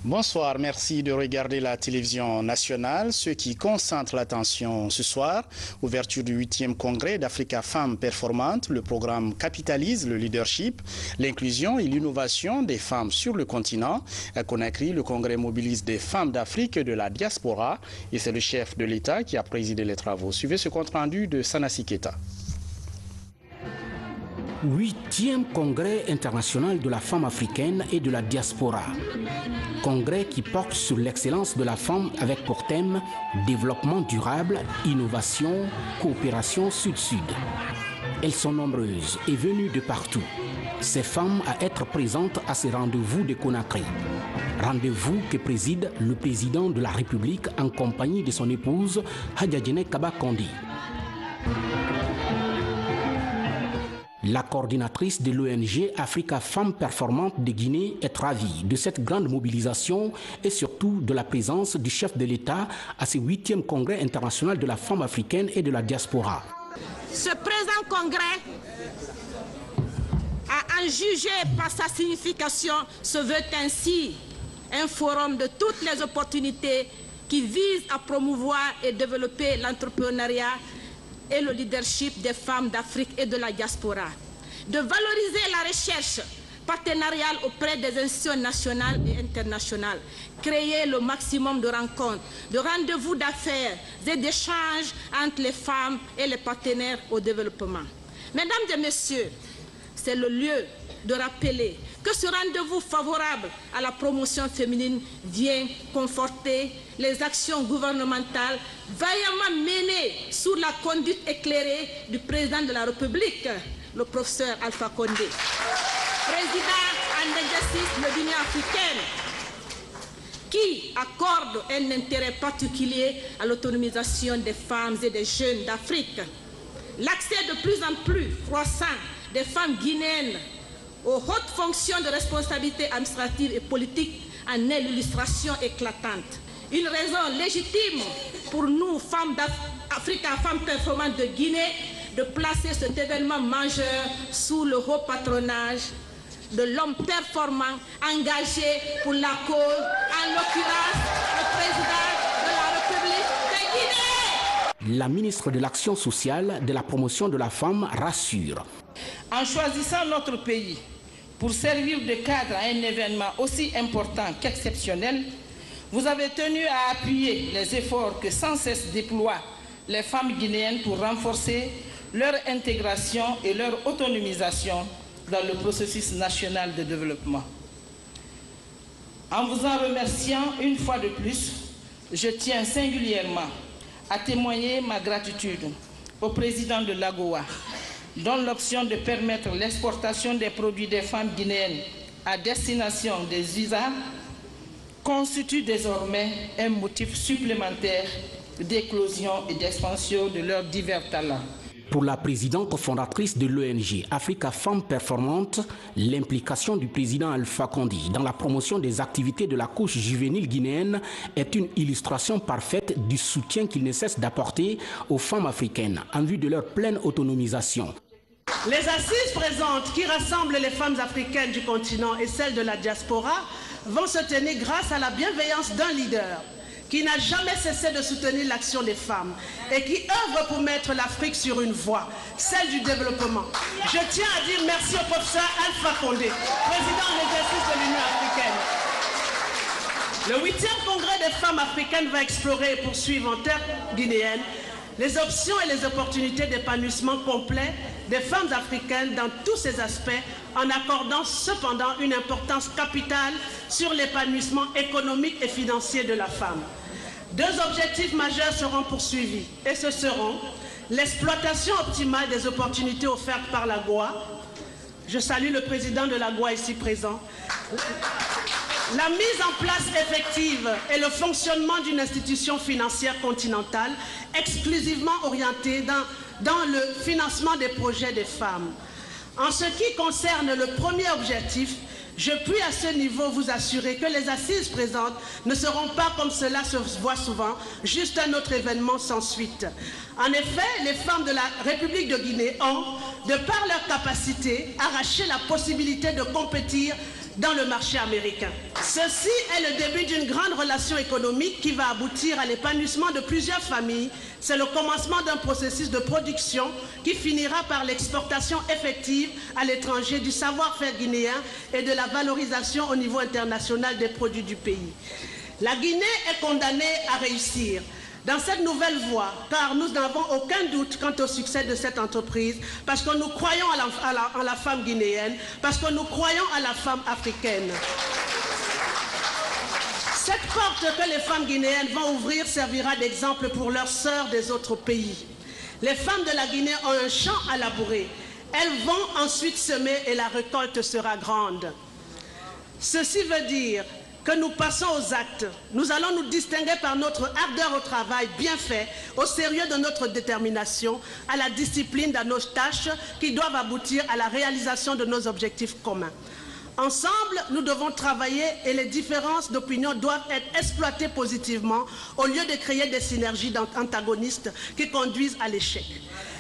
Bonsoir, merci de regarder la télévision nationale. Ce qui concentre l'attention ce soir, ouverture du 8e congrès d'Africa Femmes Performantes, le programme capitalise le leadership, l'inclusion et l'innovation des femmes sur le continent. À Conakry, le congrès mobilise des femmes d'Afrique et de la diaspora et c'est le chef de l'État qui a présidé les travaux. Suivez ce compte-rendu de Sanassi Keita. 8e congrès international de la femme africaine et de la diaspora. Congrès qui porte sur l'excellence de la femme avec pour thème développement durable, innovation, coopération sud-sud. Elles sont nombreuses et venues de partout. Ces femmes à être présentes à ces rendez-vous de Conakry. Rendez-vous que préside le président de la République en compagnie de son épouse Hadjadjene Kaba Kondi. La coordinatrice de l'ONG Africa Femmes Performantes de Guinée est ravie de cette grande mobilisation et surtout de la présence du chef de l'État à ce 8e congrès international de la femme africaine et de la diaspora. Ce présent congrès, à en juger par sa signification, se veut ainsi un forum de toutes les opportunités qui vise à promouvoir et développer l'entrepreneuriat et le leadership des femmes d'Afrique et de la diaspora, de valoriser la recherche partenariale auprès des institutions nationales et internationales, créer le maximum de rencontres, de rendez-vous d'affaires et d'échanges entre les femmes et les partenaires au développement. Mesdames et messieurs, c'est le lieu de rappeler que ce rendez-vous favorable à la promotion féminine vient conforter les actions gouvernementales vaillamment menées sous la conduite éclairée du président de la République, le professeur Alpha Condé, président en exercice de l'Union africaine, qui accorde un intérêt particulier à l'autonomisation des femmes et des jeunes d'Afrique. L'accès de plus en plus croissant des femmes guinéennes aux hautes fonctions de responsabilité administrative et politique en est l'illustration éclatante. Une raison légitime pour nous, femmes d'Africa, femmes performantes de Guinée, de placer cet événement majeur sous le haut patronage de l'homme performant engagé pour la cause, en l'occurrence le président de la République de Guinée. La ministre de l'Action sociale, de la promotion de la femme rassure. En choisissant notre pays pour servir de cadre à un événement aussi important qu'exceptionnel, vous avez tenu à appuyer les efforts que sans cesse déploient les femmes guinéennes pour renforcer leur intégration et leur autonomisation dans le processus national de développement. En vous en remerciant une fois de plus, je tiens singulièrement à témoigner ma gratitude au président de l'AGOA, dont l'option de permettre l'exportation des produits des femmes guinéennes à destination des USA constitue désormais un motif supplémentaire d'éclosion et d'expansion de leurs divers talents. Pour la présidente fondatrice de l'ONG Africa Femmes Performantes, l'implication du président Alpha Condé dans la promotion des activités de la couche juvénile guinéenne est une illustration parfaite du soutien qu'il ne cesse d'apporter aux femmes africaines en vue de leur pleine autonomisation. Les assises présentes qui rassemblent les femmes africaines du continent et celles de la diaspora vont se tenir grâce à la bienveillance d'un leader qui n'a jamais cessé de soutenir l'action des femmes et qui œuvre pour mettre l'Afrique sur une voie, celle du développement. Je tiens à dire merci au professeur Alpha Condé, président en exercice de l'Union africaine. Le 8e congrès des femmes africaines va explorer et poursuivre en terre guinéenne les options et les opportunités d'épanouissement complet des femmes africaines dans tous ces aspects, en accordant cependant une importance capitale sur l'épanouissement économique et financier de la femme. 2 objectifs majeurs seront poursuivis, et ce seront l'exploitation optimale des opportunités offertes par l'AGOA. Je salue le président de l'AGOA ici présent. La mise en place effective et le fonctionnement d'une institution financière continentale exclusivement orientée dans le financement des projets des femmes. En ce qui concerne le premier objectif, je puis à ce niveau vous assurer que les assises présentes ne seront pas, comme cela se voit souvent, juste un autre événement sans suite. En effet, les femmes de la République de Guinée ont, de par leur capacité, arraché la possibilité de compétir dans le marché américain. Ceci est le début d'une grande relation économique qui va aboutir à l'épanouissement de plusieurs familles. C'est le commencement d'un processus de production qui finira par l'exportation effective à l'étranger du savoir-faire guinéen et de la valorisation au niveau international des produits du pays. La Guinée est condamnée à réussir dans cette nouvelle voie, car nous n'avons aucun doute quant au succès de cette entreprise, parce que nous croyons à la femme guinéenne, parce que nous croyons à la femme africaine. Cette porte que les femmes guinéennes vont ouvrir servira d'exemple pour leurs sœurs des autres pays. Les femmes de la Guinée ont un champ à labourer. Elles vont ensuite semer et la récolte sera grande. Ceci veut dire que nous passons aux actes. Nous allons nous distinguer par notre ardeur au travail bien fait, au sérieux de notre détermination, à la discipline de nos tâches qui doivent aboutir à la réalisation de nos objectifs communs. Ensemble, nous devons travailler et les différences d'opinion doivent être exploitées positivement au lieu de créer des synergies antagonistes qui conduisent à l'échec.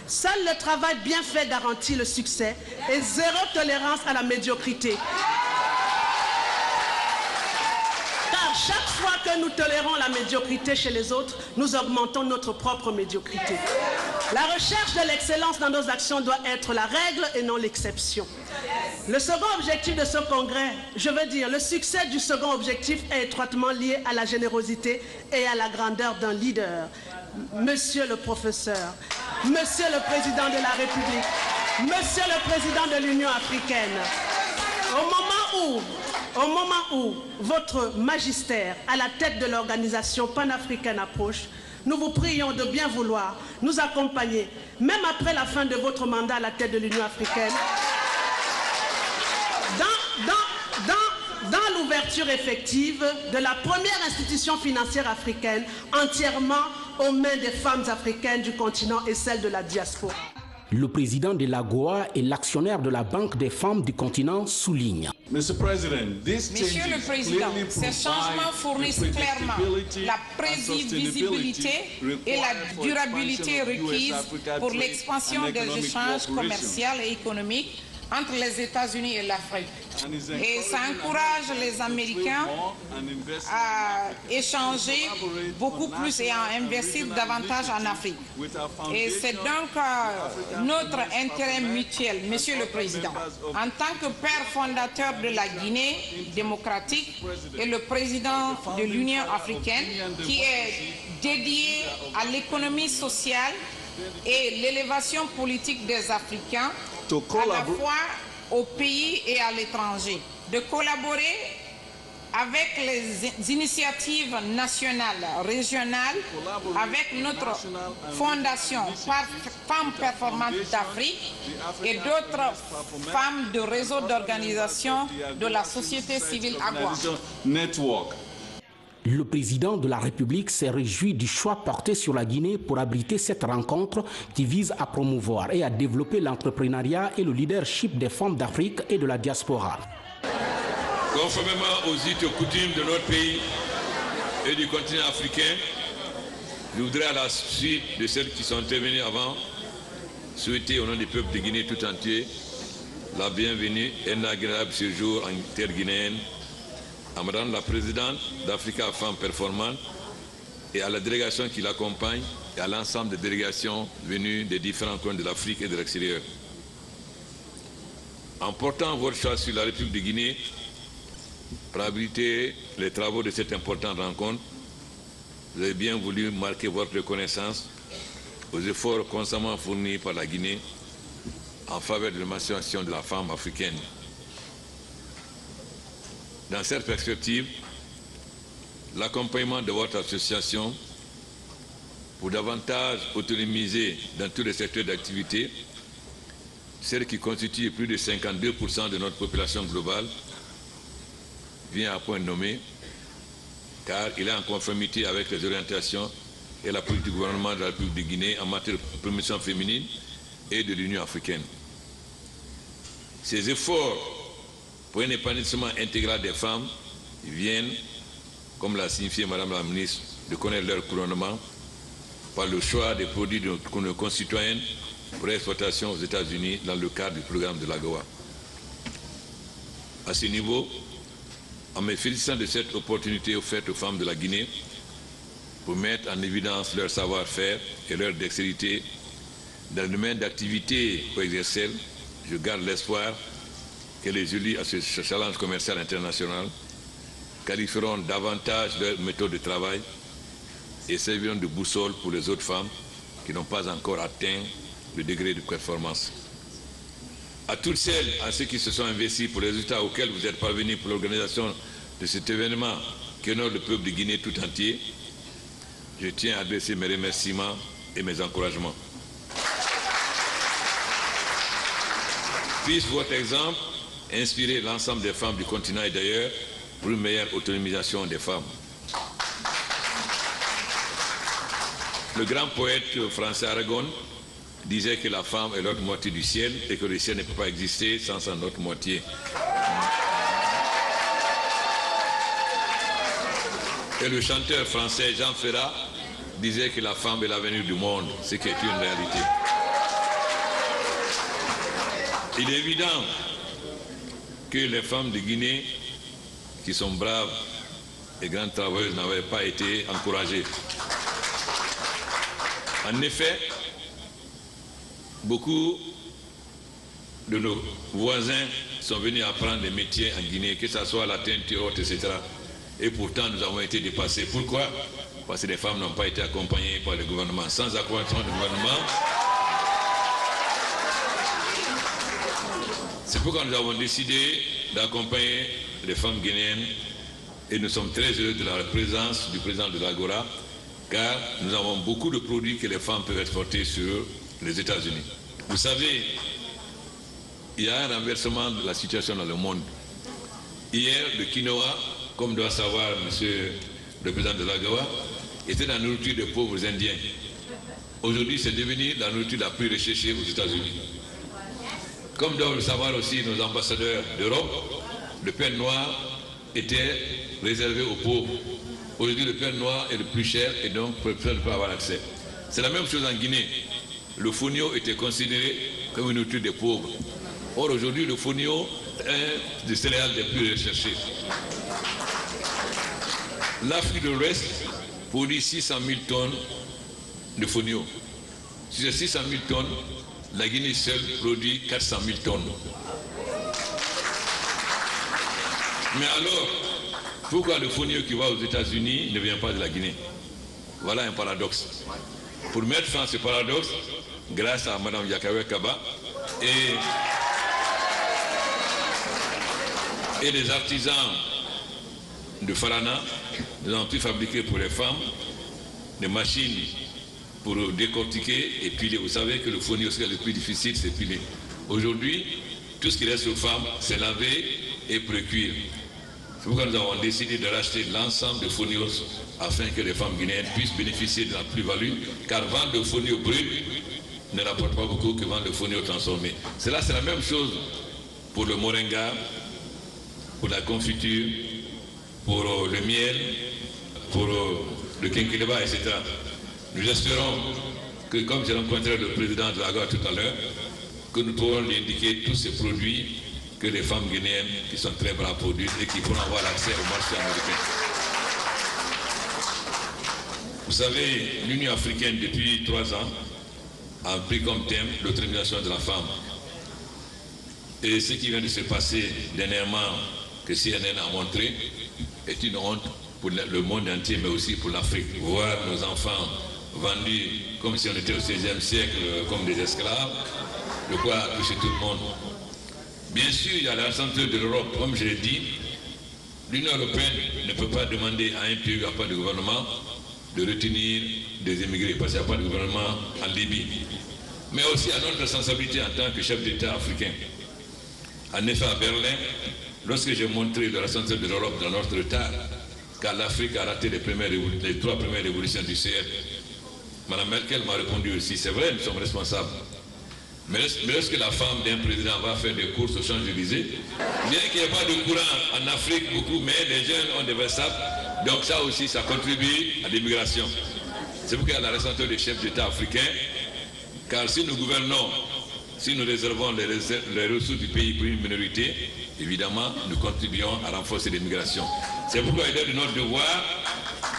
Seul le travail bien fait garantit le succès et zéro tolérance à la médiocrité. Car chaque fois que nous tolérons la médiocrité chez les autres, nous augmentons notre propre médiocrité. La recherche de l'excellence dans nos actions doit être la règle et non l'exception. Le second objectif de ce congrès, je veux dire, le succès du second objectif est étroitement lié à la générosité et à la grandeur d'un leader. Monsieur le professeur, Monsieur le Président de la République, Monsieur le Président de l'Union africaine, au moment où votre magistère à la tête de l'organisation panafricaine approche, nous vous prions de bien vouloir nous accompagner, même après la fin de votre mandat à la tête de l'Union africaine, dans l'ouverture effective de la première institution financière africaine entièrement aux mains des femmes africaines du continent et celles de la diaspora. Le président de l'AGOA et l'actionnaire de la Banque des femmes du continent soulignent. Monsieur le Président, ces changements fournissent clairement la prévisibilité et la durabilité requises pour l'expansion des échanges commerciaux et économiques entre les États-Unis et l'Afrique. Et ça encourage les Américains à échanger beaucoup plus et à investir davantage en Afrique. Et c'est donc notre intérêt mutuel, Monsieur le Président, en tant que père fondateur de la Guinée démocratique et le président de l'Union africaine, qui est dédié à l'économie sociale et l'élévation politique des Africains, à la fois au pays et à l'étranger, de collaborer avec les initiatives nationales, régionales, avec notre fondation Femmes Performantes d'Afrique et d'autres femmes de réseau d'organisations de la société civile AGOA. Le président de la République s'est réjoui du choix porté sur la Guinée pour abriter cette rencontre qui vise à promouvoir et à développer l'entrepreneuriat et le leadership des femmes d'Afrique et de la diaspora. Conformément aux us et coutumes de notre pays et du continent africain, je voudrais à la suite de celles qui sont intervenues avant, souhaiter au nom du peuple de Guinée tout entier la bienvenue et un agréable séjour en terre guinéenne à Madame la Présidente d'Africa Femmes Performantes et à la délégation qui l'accompagne et à l'ensemble des délégations venues des différents coins de l'Afrique et de l'extérieur. En portant votre choix sur la République de Guinée pour abriter les travaux de cette importante rencontre, vous avez bien voulu marquer votre reconnaissance aux efforts constamment fournis par la Guinée en faveur de l'émancipation de la femme africaine. Dans cette perspective, l'accompagnement de votre association pour davantage autonomiser dans tous les secteurs d'activité, celle qui constitue plus de 52% de notre population globale, vient à point nommé, car il est en conformité avec les orientations et la politique du gouvernement de la République de Guinée en matière de promotion féminine et de l'Union africaine. Ces efforts pour un épanouissement intégral des femmes viennent, comme l'a signifié Madame la Ministre, de connaître leur couronnement par le choix des produits de nos concitoyennes pour l'exportation aux États-Unis dans le cadre du programme de l'AGOA. À ce niveau, en me félicitant de cette opportunité offerte aux femmes de la Guinée pour mettre en évidence leur savoir-faire et leur dextérité dans le domaine d'activité co-exercielle, je garde l'espoir que les élus à ce challenge commercial international qualifieront davantage leur méthode de travail et serviront de boussole pour les autres femmes qui n'ont pas encore atteint le degré de performance. À toutes celles, à ceux qui se sont investis pour les résultats auxquels vous êtes parvenus pour l'organisation de cet événement qui honore le peuple de Guinée tout entier, je tiens à adresser mes remerciements et mes encouragements. Puisse votre exemple inspirer l'ensemble des femmes du continent et d'ailleurs pour une meilleure autonomisation des femmes. Le grand poète français Aragon disait que la femme est l'autre moitié du ciel et que le ciel ne peut pas exister sans son autre moitié. Et le chanteur français Jean Ferrat disait que la femme est l'avenir du monde, ce qui est une réalité. Il est évident que les femmes de Guinée, qui sont braves et grandes travailleuses, n'avaient pas été encouragées. En effet, beaucoup de nos voisins sont venus apprendre des métiers en Guinée, que ce soit la teinture, etc. Et pourtant, nous avons été dépassés. Pourquoi? Parce que les femmes n'ont pas été accompagnées par le gouvernement. Sans accompagnement du gouvernement, c'est pourquoi nous avons décidé d'accompagner les femmes guinéennes et nous sommes très heureux de la présence du président de l'Agora, car nous avons beaucoup de produits que les femmes peuvent exporter sur les États-Unis. Vous savez, il y a un renversement de la situation dans le monde. Hier, le quinoa, comme doit savoir monsieur le président de l'Agora, était la nourriture des pauvres Indiens. Aujourd'hui, c'est devenu la nourriture la plus recherchée aux États-Unis. Comme doivent le savoir aussi nos ambassadeurs d'Europe, le pain noir était réservé aux pauvres. Aujourd'hui, le pain noir est le plus cher et donc personne ne peut avoir accès. C'est la même chose en Guinée. Le fonio était considéré comme une nourriture des pauvres. Or, aujourd'hui, le fonio est un des céréales les plus recherchées. L'Afrique de l'Ouest produit 600 000 tonnes de fonio. Sur ces 600 000 tonnes, la Guinée seule produit 400 000 tonnes. Mais alors, pourquoi le fonio qui va aux États-Unis ne vient pas de la Guinée? Voilà un paradoxe. Pour mettre fin à ce paradoxe, grâce à Mme Yakawe Kaba et les artisans de Farana, nous avons pu fabriquer pour les femmes des machines pour décortiquer et piler. Vous savez que le fonio, ce qui est le plus difficile, c'est piler. Aujourd'hui, tout ce qui reste aux femmes, c'est laver et précuire. C'est pourquoi nous avons décidé de racheter l'ensemble de fonios afin que les femmes guinéennes puissent bénéficier de la plus-value, car vendre le fonio brut ne rapporte pas beaucoup que vendre le fonio transformé. Cela, c'est la même chose pour le moringa, pour la confiture, pour le miel, pour le quinquileba, etc. Nous espérons que, comme j'ai rencontré le président de l'Agora tout à l'heure, que nous pourrons lui indiquer tous ces produits que les femmes guinéennes qui sont très braves produisent et qui pourront avoir accès au marché américain. Vous savez, l'Union africaine, depuis 3 ans, a pris comme thème l'autonomisation de la femme. Et ce qui vient de se passer dernièrement, que CNN a montré, est une honte pour le monde entier, mais aussi pour l'Afrique. Voir nos enfants vendus comme si on était au XVIe siècle, comme des esclaves, de quoi toucher tout le monde. Bien sûr, il y a la santé de l'Europe, comme je l'ai dit, l'Union européenne ne peut pas demander à un pays où il n'y a pas de gouvernement de retenir des émigrés, parce qu'il n'y a pas de gouvernement en Libye. Mais aussi à notre responsabilité en tant que chef d'État africain. En effet, à Berlin, lorsque j'ai montré la santé de l'Europe dans notre retard, car l'Afrique a raté les 3 premières révolutions du CR, Mme Merkel m'a répondu aussi, c'est vrai, nous sommes responsables. Mais lorsque la femme d'un président va faire des courses aux Champs-Élysées, bien qu'il n'y ait pas de courant en Afrique beaucoup, mais les jeunes ont des versables, donc ça aussi, ça contribue à l'immigration. C'est pourquoi il y a la responsabilité des chefs d'État africains, car si nous gouvernons si nous réservons les ressources du pays pour une minorité, évidemment, nous contribuons à renforcer l'immigration. C'est pourquoi il est de notre devoir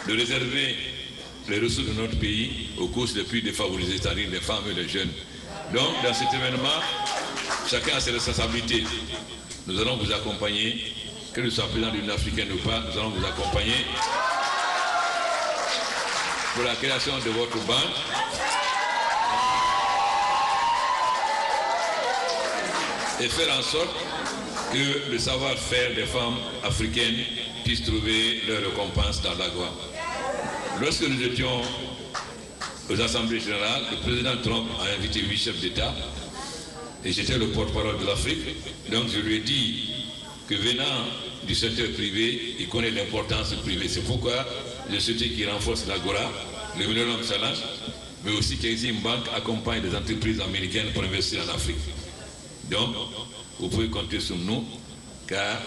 de réserver les ressources de notre pays aux couches les plus défavorisées, c'est-à-dire les femmes et les jeunes. Donc, dans cet événement, chacun a ses responsabilités. Nous allons vous accompagner, que nous soyons président de l'Union africaine ou pas, nous allons vous accompagner pour la création de votre banque. Et faire en sorte que le savoir-faire des femmes africaines puisse trouver leur récompense dans l'agro. Lorsque nous étions aux assemblées générales, le président Trump a invité 8 chefs d'État et j'étais le porte-parole de l'Afrique. Donc je lui ai dit que venant du secteur privé, il connaît l'importance du privé. C'est pourquoi je souhaitais qu'il renforce l'Agora, le Millennium Challenge, mais aussi qu'Exim Bank accompagne les entreprises américaines pour investir en Afrique. Donc, vous pouvez compter sur nous, car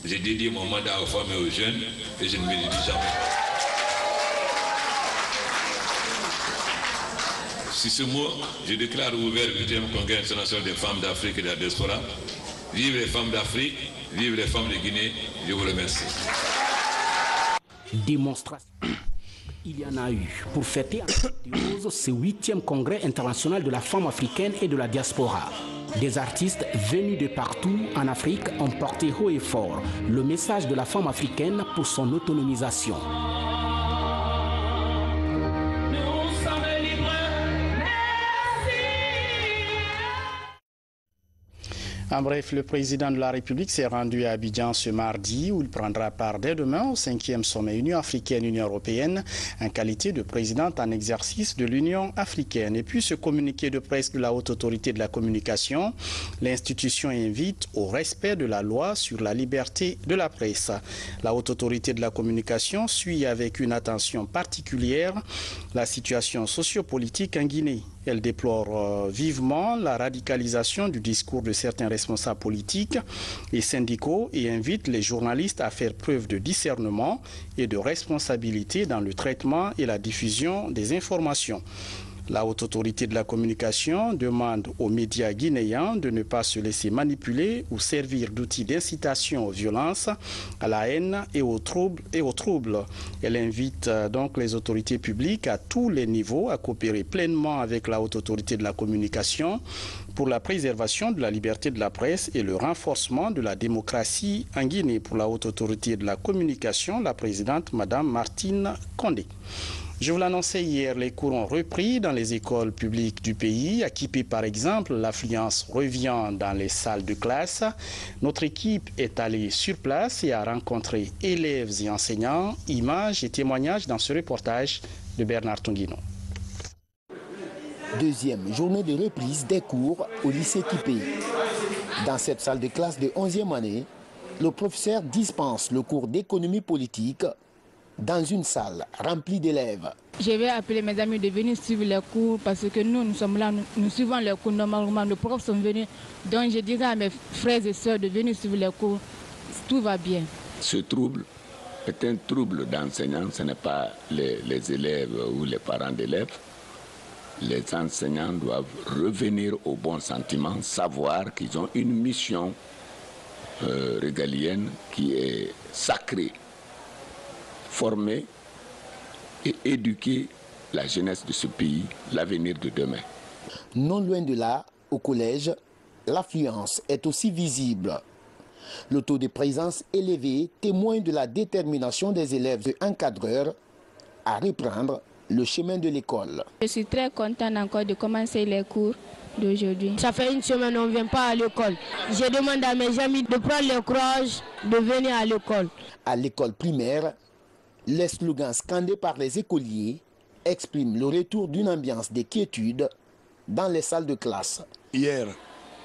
j'ai dédié mon mandat aux femmes et aux jeunes et je ne me dédie jamais. Si ce mot, je déclare ouvert le 8e Congrès international des femmes d'Afrique et de la diaspora. Vive les femmes d'Afrique, vive les femmes de Guinée. Je vous remercie. Démonstration. Il y en a eu pour fêter ce 8e Congrès international de la femme africaine et de la diaspora. Des artistes venus de partout en Afrique ont porté haut et fort le message de la femme africaine pour son autonomisation. En bref, le président de la République s'est rendu à Abidjan ce mardi où il prendra part dès demain au 5e sommet Union africaine-Union européenne en qualité de présidente en exercice de l'Union africaine. Et puis ce communiqué de presse de la Haute Autorité de la Communication, l'institution invite au respect de la loi sur la liberté de la presse. La Haute Autorité de la Communication suit avec une attention particulière la situation sociopolitique en Guinée. Elle déplore vivement la radicalisation du discours de certains responsables politiques et syndicaux et invite les journalistes à faire preuve de discernement et de responsabilité dans le traitement et la diffusion des informations. La Haute Autorité de la Communication demande aux médias guinéens de ne pas se laisser manipuler ou servir d'outils d'incitation aux violences, à la haine et aux troubles. Elle invite donc les autorités publiques à tous les niveaux à coopérer pleinement avec la Haute Autorité de la Communication pour la préservation de la liberté de la presse et le renforcement de la démocratie en Guinée. Pour la Haute Autorité de la Communication, la présidente Madame Martine Condé. Je vous l'annonçais hier, les cours ont repris dans les écoles publiques du pays. À Kipé, par exemple, l'affluence revient dans les salles de classe. Notre équipe est allée sur place et a rencontré élèves et enseignants. Images et témoignages dans ce reportage de Bernard Tonguino. Deuxième journée de reprise des cours au lycée Kipé. Dans cette salle de classe de 11e année, le professeur dispense le cours d'économie politique dans une salle remplie d'élèves. Je vais appeler mes amis de venir suivre les cours parce que nous sommes là, nous suivons les cours normalement. Les profs sont venus, donc je dirais à mes frères et sœurs de venir suivre les cours. Tout va bien. Ce trouble est un trouble d'enseignants, ce n'est pas les élèves ou les parents d'élèves. Les enseignants doivent revenir au bon sentiment, savoir qu'ils ont une mission régalienne qui est sacrée. Former et éduquer la jeunesse de ce pays, l'avenir de demain. Non loin de là, au collège, l'affluence est aussi visible. Le taux de présence élevé témoigne de la détermination des élèves et encadreurs à reprendre le chemin de l'école. Je suis très contente encore de commencer les cours d'aujourd'hui. Ça fait une semaine on ne vient pas à l'école. Je demande à mes amis de prendre le courage de venir à l'école. À l'école primaire, les slogans scandés par les écoliers expriment le retour d'une ambiance de quiétude dans les salles de classe. Hier,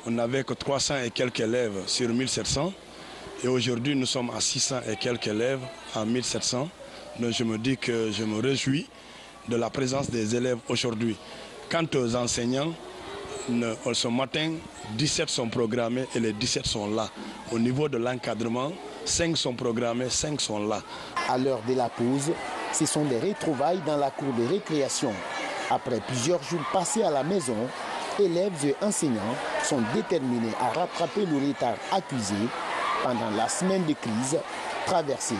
on n'avait que 300 et quelques élèves sur 1700 et aujourd'hui nous sommes à 600 et quelques élèves à 1700. Donc je me dis que je me réjouis de la présence des élèves aujourd'hui. Quant aux enseignants, ce matin, 17 sont programmés et les 17 sont là. Au niveau de l'encadrement, 5 sont programmés, 5 sont là. À l'heure de la pause, ce sont des retrouvailles dans la cour de récréation. Après plusieurs jours passés à la maison, élèves et enseignants sont déterminés à rattraper le retard accusé pendant la semaine de crise traversée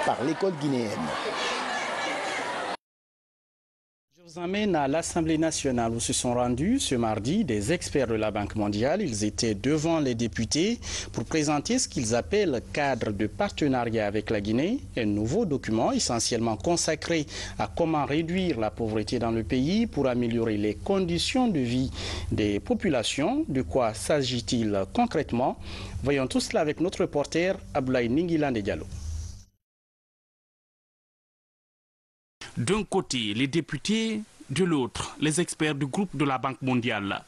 par l'école guinéenne. Je vous emmène à l'Assemblée nationale où se sont rendus ce mardi des experts de la Banque mondiale. Ils étaient devant les députés pour présenter ce qu'ils appellent cadre de partenariat avec la Guinée, un nouveau document essentiellement consacré à comment réduire la pauvreté dans le pays pour améliorer les conditions de vie des populations. De quoi s'agit-il concrètement? Voyons tout cela avec notre reporter Abdoulaye Ninguilan Diallo. D'un côté, les députés, de l'autre, les experts du groupe de la Banque mondiale.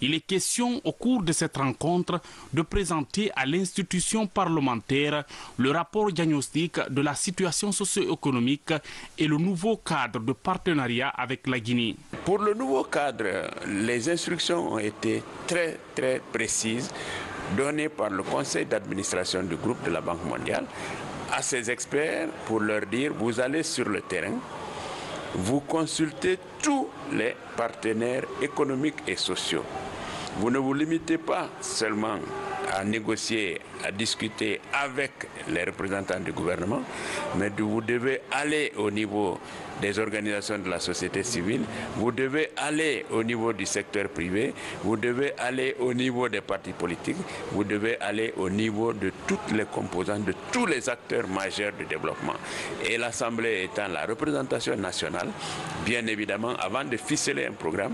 Il est question, au cours de cette rencontre, de présenter à l'institution parlementaire le rapport diagnostic de la situation socio-économique et le nouveau cadre de partenariat avec la Guinée. Pour le nouveau cadre, les instructions ont été très précises, données par le conseil d'administration du groupe de la Banque mondiale à ces experts pour leur dire: vous allez sur le terrain, vous consultez tous les partenaires économiques et sociaux. Vous ne vous limitez pas seulement à négocier, à discuter avec les représentants du gouvernement, mais vous devez aller au niveau des organisations de la société civile, vous devez aller au niveau du secteur privé, vous devez aller au niveau des partis politiques, vous devez aller au niveau de toutes les composantes, de tous les acteurs majeurs du développement. Et l'Assemblée étant la représentation nationale, bien évidemment, avant de ficeler un programme,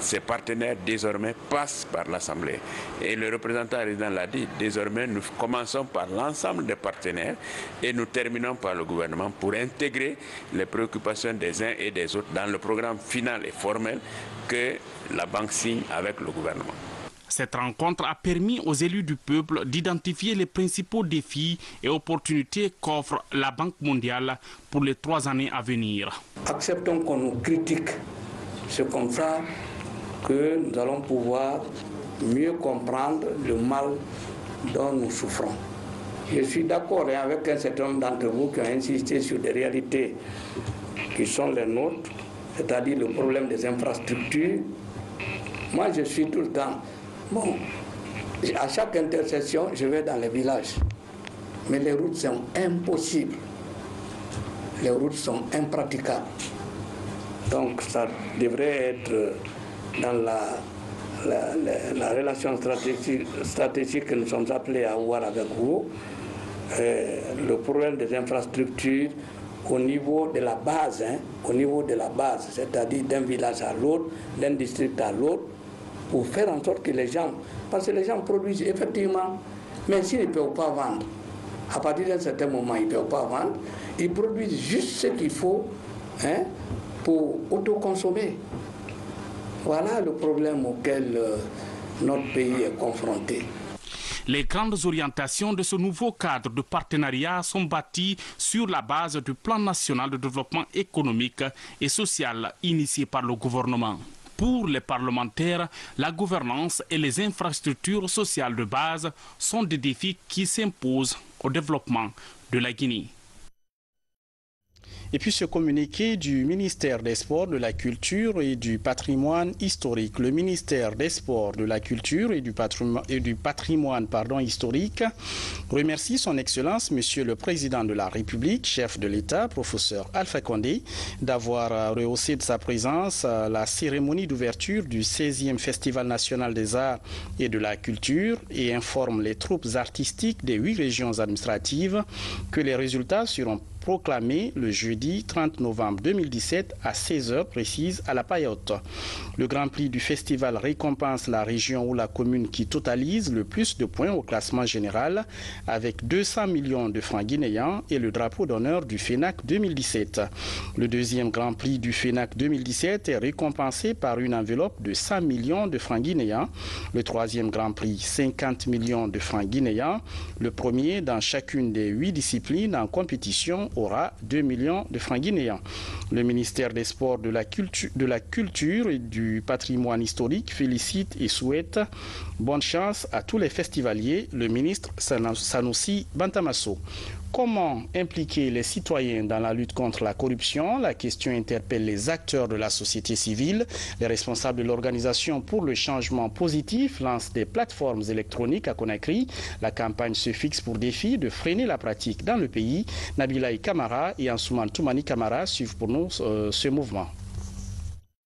ces partenaires désormais passent par l'Assemblée. Et le représentant résident l'a dit, désormais nous commençons par l'ensemble des partenaires et nous terminons par le gouvernement pour intégrer les préoccupations des uns et des autres dans le programme final et formel que la banque signe avec le gouvernement. Cette rencontre a permis aux élus du peuple d'identifier les principaux défis et opportunités qu'offre la Banque mondiale pour les 3 années à venir. Acceptons qu'on nous critique, c'est comme ça que nous allons pouvoir mieux comprendre le mal dont nous souffrons. Je suis d'accord avec un certain nombre d'entre vous qui ont insisté sur des réalités qui sont les nôtres, c'est-à-dire le problème des infrastructures. Moi, je suis tout le temps... Bon, à chaque intersection, je vais dans les villages. Mais les routes sont impossibles. Les routes sont impraticables. Donc, ça devrait être dans la relation stratégique que nous sommes appelés à avoir avec vous, le problème des infrastructures au niveau de la base, c'est-à-dire d'un village à l'autre, d'un district à l'autre, pour faire en sorte que les gens, parce que les gens produisent effectivement, mais s'ils ne peuvent pas vendre, à partir d'un certain moment, ils ne peuvent pas vendre, ils produisent juste ce qu'il faut pour autoconsommer. Voilà le problème auquel notre pays est confronté. Les grandes orientations de ce nouveau cadre de partenariat sont bâties sur la base du plan national de développement économique et social initié par le gouvernement. Pour les parlementaires, la gouvernance et les infrastructures sociales de base sont des défis qui s'imposent au développement de la Guinée. Et puis ce communiqué du ministère des Sports, de la Culture et du Patrimoine historique. Le ministère des Sports, de la Culture et du Patrimoine historique remercie son Excellence, Monsieur le Président de la République, chef de l'État, professeur Alpha Condé, d'avoir rehaussé de sa présence la cérémonie d'ouverture du 16e Festival national des arts et de la culture et informe les troupes artistiques des 8 régions administratives que les résultats seront proclamé le jeudi 30 novembre 2017 à 16h précise à La Paillote. Le Grand Prix du festival récompense la région ou la commune qui totalise le plus de points au classement général avec 200 millions de francs guinéens et le drapeau d'honneur du FENAC 2017. Le deuxième Grand Prix du FENAC 2017 est récompensé par une enveloppe de 100 millions de francs guinéens. Le troisième Grand Prix, 50 millions de francs guinéens. Le premier dans chacune des 8 disciplines en compétition aura 2 millions de francs guinéens. Le ministère des Sports, de la Culture et du Patrimoine historique félicite et souhaite bonne chance à tous les festivaliers, le ministre Sanoussi Bantamasso. Comment impliquer les citoyens dans la lutte contre la corruption? La question interpelle les acteurs de la société civile. Les responsables de l'Organisation pour le changement positif lancent des plateformes électroniques à Conakry. La campagne se fixe pour défi de freiner la pratique dans le pays. Nabilaï Kamara et Ansouman Toumani Kamara suivent pour nous ce mouvement.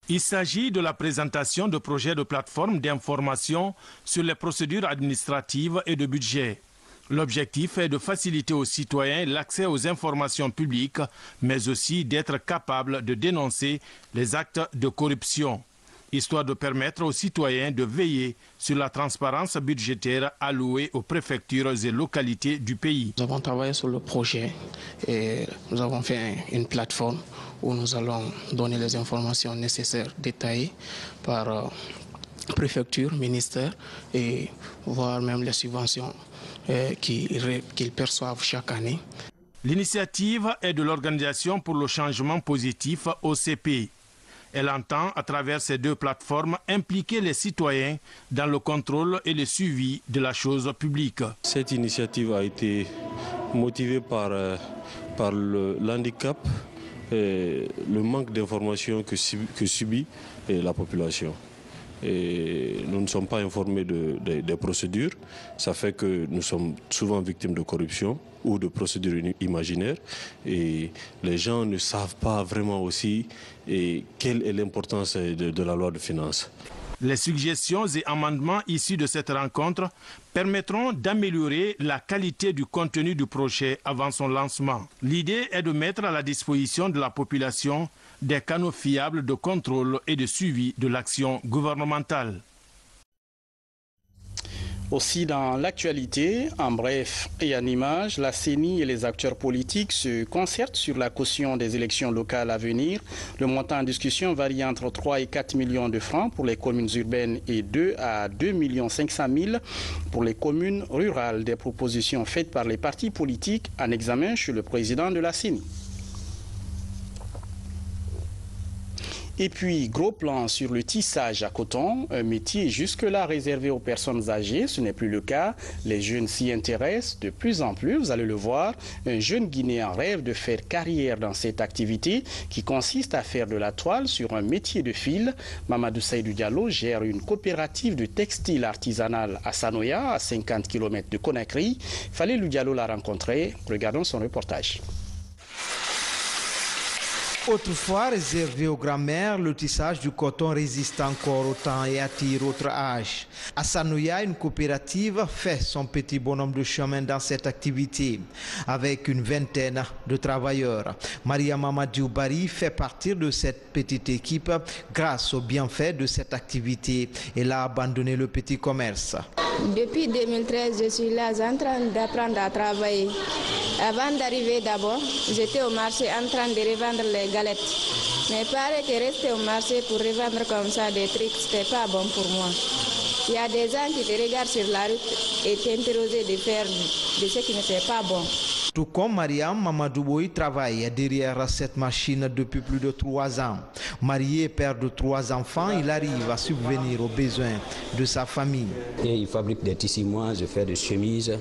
Il s'agit de la présentation de projets de plateforme d'information sur les procédures administratives et de budget. L'objectif est de faciliter aux citoyens l'accès aux informations publiques, mais aussi d'être capable de dénoncer les actes de corruption, histoire de permettre aux citoyens de veiller sur la transparence budgétaire allouée aux préfectures et localités du pays. Nous avons travaillé sur le projet et nous avons fait une plateforme où nous allons donner les informations nécessaires détaillées par préfecture, ministère et voire même les subventions qu'ils perçoivent chaque année. L'initiative est de l'Organisation pour le changement positif OCP. Elle entend, à travers ces deux plateformes, impliquer les citoyens dans le contrôle et le suivi de la chose publique. Cette initiative a été motivée par l'handicap et le manque d'informations que subit la population. Et nous ne sommes pas informés des procédures. Ça fait que nous sommes souvent victimes de corruption ou de procédures imaginaires. Et les gens ne savent pas vraiment aussi quelle est l'importance de la loi de finances. Les suggestions et amendements issus de cette rencontre permettront d'améliorer la qualité du contenu du projet avant son lancement. L'idée est de mettre à la disposition de la population des canaux fiables de contrôle et de suivi de l'action gouvernementale. Aussi dans l'actualité, en bref et en images, la CENI et les acteurs politiques se concertent sur la caution des élections locales à venir. Le montant en discussion varie entre 3 et 4 millions de francs pour les communes urbaines et 2 à 2 500 000 pour les communes rurales. Des propositions faites par les partis politiques en examen chez le président de la CENI. Et puis, gros plan sur le tissage à coton, un métier jusque-là réservé aux personnes âgées. Ce n'est plus le cas. Les jeunes s'y intéressent de plus en plus, vous allez le voir. Un jeune Guinéen rêve de faire carrière dans cette activité qui consiste à faire de la toile sur un métier de fil. Mamadou Saïdou Diallo gère une coopérative de textile artisanal à Sanoya, à 50 km de Conakry. Fallait le Diallo la rencontrer. Regardons son reportage. Autrefois réservé aux grands-mères, le tissage du coton résiste encore au temps et attire autre âge. À Sanoya, une coopérative fait son petit bonhomme de chemin dans cette activité, avec une vingtaine de travailleurs. Maria Mamadou Bari fait partie de cette petite équipe grâce aux bienfaits de cette activité. Elle a abandonné le petit commerce. Depuis 2013, je suis là en train d'apprendre à travailler. Avant d'arriver d'abord, j'étais au marché en train de revendre les galettes. Mais il paraît que rester au marché pour revendre comme ça des trucs, c'était pas bon pour moi. Il y a des gens qui te regardent sur la route et t'interrogent de faire de ce qui ne fait pas bon. Tout comme Mariam, Mamadou Boy travaille derrière cette machine depuis plus de 3 ans. Marié et père de 3 enfants, il arrive à subvenir aux besoins de sa famille. Et il fabrique des tissus, moi je fais des chemises,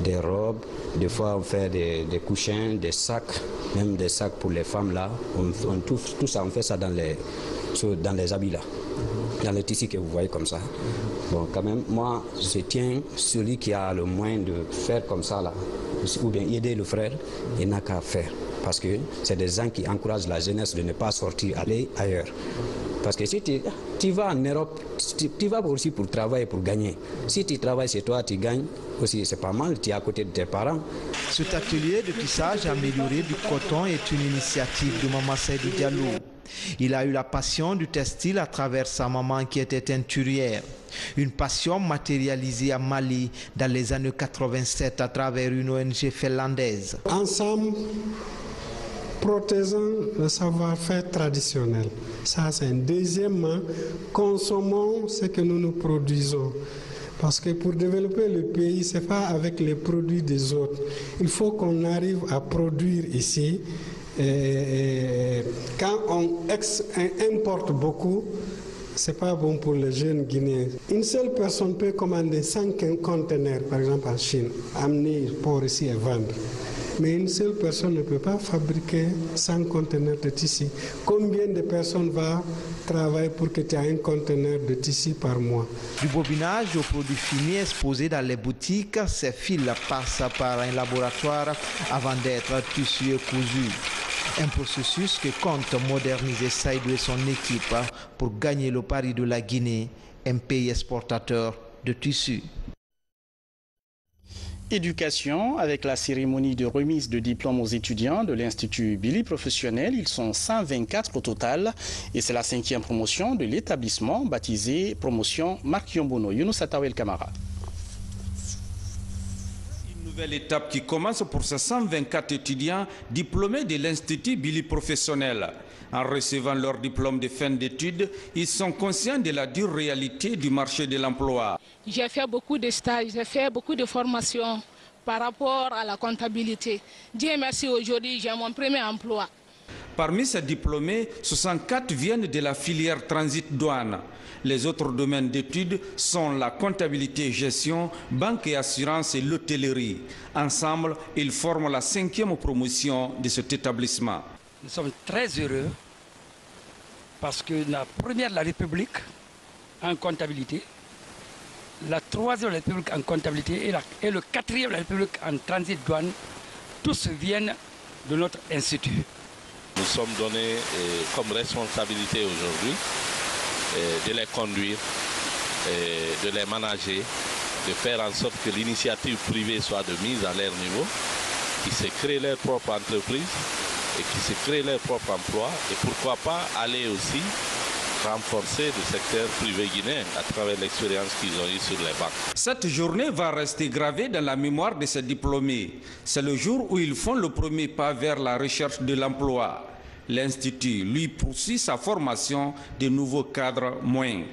des robes, des fois on fait des couchins, des sacs, même des sacs pour les femmes là. Tout ça, on fait ça dans les habits là, dans les tissus que vous voyez comme ça. Bon, quand même, moi je tiens celui qui a le moyen de faire comme ça là, ou bien aider le frère, il n'a qu'à faire. Parce que c'est des gens qui encouragent la jeunesse de ne pas sortir, aller ailleurs. Parce que si tu vas en Europe, tu vas aussi pour travailler, pour gagner. Si tu travailles chez toi, tu gagnes aussi, c'est pas mal, tu es à côté de tes parents. Cet atelier de tissage amélioré du coton est une initiative de Maman Saïdou Diallo. Il a eu la passion du textile à travers sa maman qui était teinturière. Une passion matérialisée à Mali dans les années 87 à travers une ONG finlandaise. Ensemble, protégeons le savoir-faire traditionnel. Ça, c'est un. Deuxièmement, consommons ce que nous produisons. Parce que pour développer le pays, ce n'est pas avec les produits des autres. Il faut qu'on arrive à produire ici. Quand on importe beaucoup, ce n'est pas bon pour les jeunes Guinéens. Une seule personne peut commander 5 conteneurs, par exemple en Chine, amener pour ici et vendre. Mais une seule personne ne peut pas fabriquer 100 conteneurs de tissu. Combien de personnes vont travailler pour que tu aies un conteneur de tissu par mois? Du bobinage aux produits finis exposés dans les boutiques, ces fils passent par un laboratoire avant d'être tissus et cousus. Un processus que compte moderniser Saïdou et son équipe pour gagner le pari de la Guinée, un pays exportateur de tissus. Éducation, avec la cérémonie de remise de diplômes aux étudiants de l'Institut Billy Professionnel. Ils sont 124 au total et c'est la 5e promotion de l'établissement baptisé Promotion Marc Yombono. Younous Atawel Kamara. Une nouvelle étape qui commence pour ces 124 étudiants diplômés de l'Institut Billy Professionnel. En recevant leur diplôme de fin d'études, ils sont conscients de la dure réalité du marché de l'emploi. J'ai fait beaucoup de stages, j'ai fait beaucoup de formations par rapport à la comptabilité. Dieu merci, aujourd'hui, j'ai mon premier emploi. Parmi ces diplômés, 64 viennent de la filière transit-douane. Les autres domaines d'études sont la comptabilité et gestion, banque et assurance et l'hôtellerie. Ensemble, ils forment la 5e promotion de cet établissement. Nous sommes très heureux parce que la première de la République en comptabilité, la 3e de la République en comptabilité et le 4e de la République en transit douane, tous viennent de notre institut. Nous sommes donnés comme responsabilité aujourd'hui de les conduire, de les manager, de faire en sorte que l'initiative privée soit de mise à leur niveau, qu'ils se créent leur propre entreprise et qui se créent leur propre emploi et pourquoi pas aller aussi renforcer le secteur privé guinéen à travers l'expérience qu'ils ont eue sur les banques. Cette journée va rester gravée dans la mémoire de ces diplômés. C'est le jour où ils font le premier pas vers la recherche de l'emploi. L'Institut, lui, poursuit sa formation de nouveaux cadres moyens.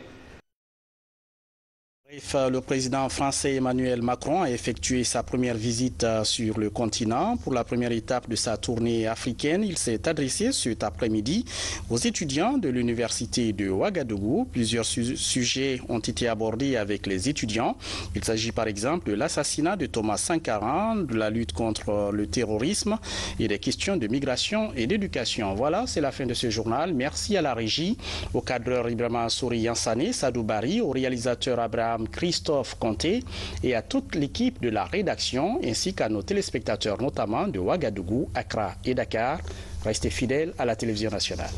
Le président français Emmanuel Macron a effectué sa première visite sur le continent. Pour la première étape de sa tournée africaine, il s'est adressé cet après-midi aux étudiants de l'université de Ouagadougou. Plusieurs sujets ont été abordés avec les étudiants. Il s'agit par exemple de l'assassinat de Thomas Sankara, de la lutte contre le terrorisme et des questions de migration et d'éducation. Voilà, c'est la fin de ce journal. Merci à la régie, au cadreur Ibrahima Souri Yansane, Sadou Bari, au réalisateur Abraham Christophe Conté et à toute l'équipe de la rédaction ainsi qu'à nos téléspectateurs notamment de Ouagadougou, Accra et Dakar. Restez fidèles à la télévision nationale.